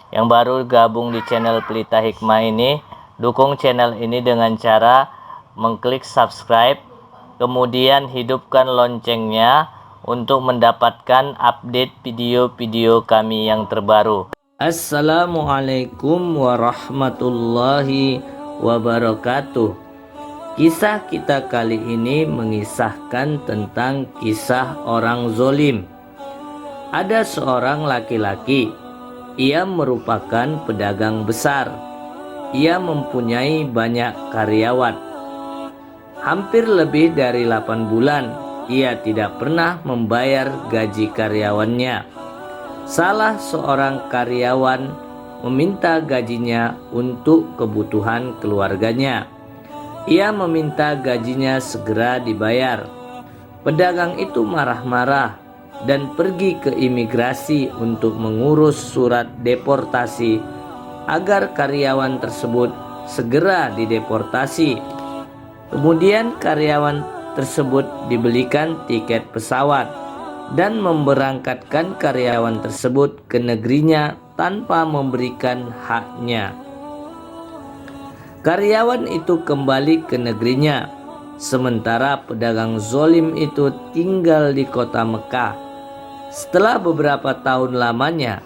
Yang baru gabung di channel Pelita Hikmah ini, dukung channel ini dengan cara mengklik subscribe, kemudian hidupkan loncengnya untuk mendapatkan update video-video kami yang terbaru. Assalamualaikum warahmatullahi wabarakatuh. Kisah kita kali ini mengisahkan tentang kisah orang zolim. Ada seorang laki-laki, ia merupakan pedagang besar. Ia mempunyai banyak karyawan. Hampir lebih dari 8 bulan, ia tidak pernah membayar gaji karyawannya. Salah seorang karyawan meminta gajinya untuk kebutuhan keluarganya. Ia meminta gajinya segera dibayar. Pedagang itu marah-marah dan pergi ke imigrasi untuk mengurus surat deportasi agar karyawan tersebut segera dideportasi. Kemudian karyawan tersebut dibelikan tiket pesawat dan memberangkatkan karyawan tersebut ke negerinya tanpa memberikan haknya. Karyawan itu kembali ke negerinya, sementara pedagang zolim itu tinggal di kota Mekah. Setelah beberapa tahun lamanya,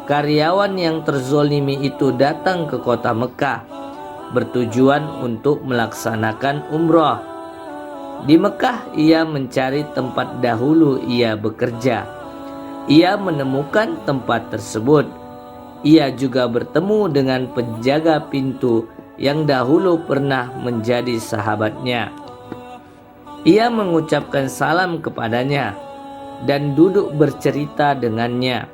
karyawan yang terzolimi itu datang ke kota Mekah bertujuan untuk melaksanakan umroh. Di Mekah ia mencari tempat dahulu ia bekerja. Ia menemukan tempat tersebut. Ia juga bertemu dengan penjaga pintu yang dahulu pernah menjadi sahabatnya. Ia mengucapkan salam kepadanya dan duduk bercerita dengannya.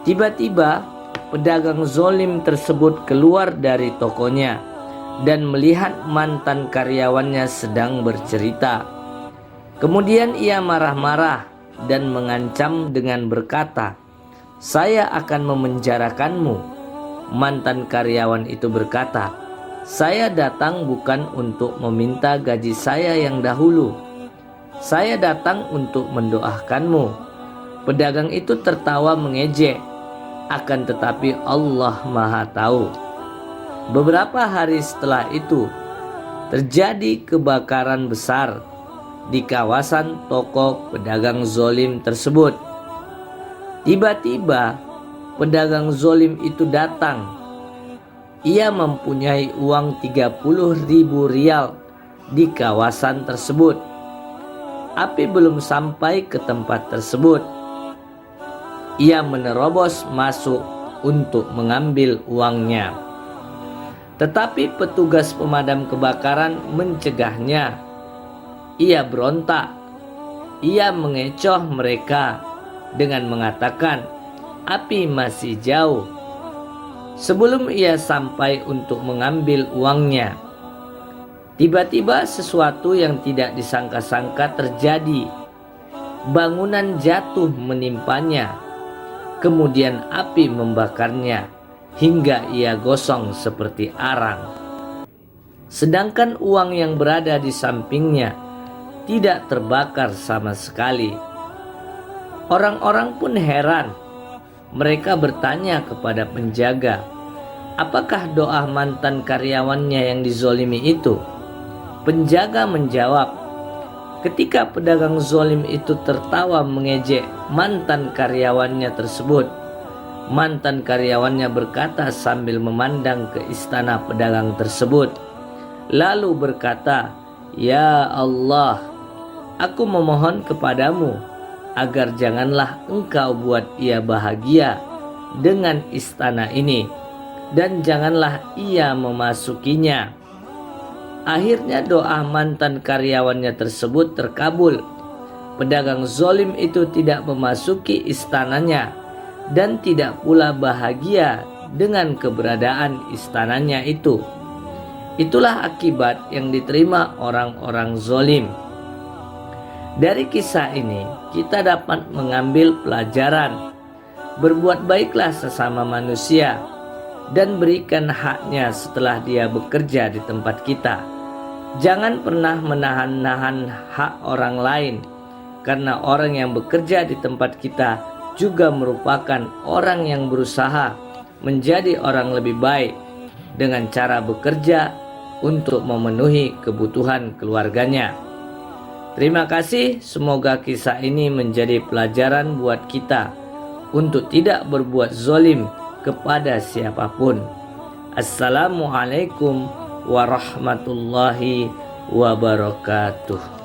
Tiba-tiba pedagang zolim tersebut keluar dari tokonya dan melihat mantan karyawannya sedang bercerita. Kemudian ia marah-marah dan mengancam dengan berkata, "Saya akan memenjarakanmu." Mantan karyawan itu berkata, "Saya datang bukan untuk meminta gaji saya yang dahulu. Saya datang untuk mendoakanmu." Pedagang itu tertawa mengejek, akan tetapi Allah Maha Tahu. Beberapa hari setelah itu, terjadi kebakaran besar di kawasan toko pedagang zolim tersebut. Tiba-tiba, pedagang zolim itu datang. Ia mempunyai uang 30.000 rial di kawasan tersebut. Api belum sampai ke tempat tersebut. Ia menerobos masuk untuk mengambil uangnya. Tetapi petugas pemadam kebakaran mencegahnya. Ia berontak. Ia mengecoh mereka dengan mengatakan, "Api masih jauh." Sebelum ia sampai untuk mengambil uangnya, tiba-tiba sesuatu yang tidak disangka-sangka terjadi. Bangunan jatuh menimpanya. Kemudian api membakarnya hingga ia gosong seperti arang. Sedangkan uang yang berada di sampingnya tidak terbakar sama sekali. Orang-orang pun heran. Mereka bertanya kepada penjaga, apakah doa mantan karyawannya yang dizolimi itu? Penjaga menjawab, ketika pedagang zolim itu tertawa mengejek mantan karyawannya tersebut, mantan karyawannya berkata sambil memandang ke istana pedagang tersebut, lalu berkata, "Ya Allah, aku memohon kepadamu agar janganlah engkau buat ia bahagia dengan istana ini, dan janganlah ia memasukinya." Akhirnya doa mantan karyawannya tersebut terkabul. Pedagang zolim itu tidak memasuki istananya dan tidak pula bahagia dengan keberadaan istananya itu. Itulah akibat yang diterima orang-orang zolim. Dari kisah ini kita dapat mengambil pelajaran. Berbuat baiklah sesama manusia dan berikan haknya setelah dia bekerja di tempat kita. Jangan pernah menahan-nahan hak orang lain, karena orang yang bekerja di tempat kita juga merupakan orang yang berusaha menjadi orang lebih baik dengan cara bekerja untuk memenuhi kebutuhan keluarganya. Terima kasih, semoga kisah ini menjadi pelajaran buat kita untuk tidak berbuat zalim kepada siapapun. Assalamualaikum warahmatullahi wabarakatuh.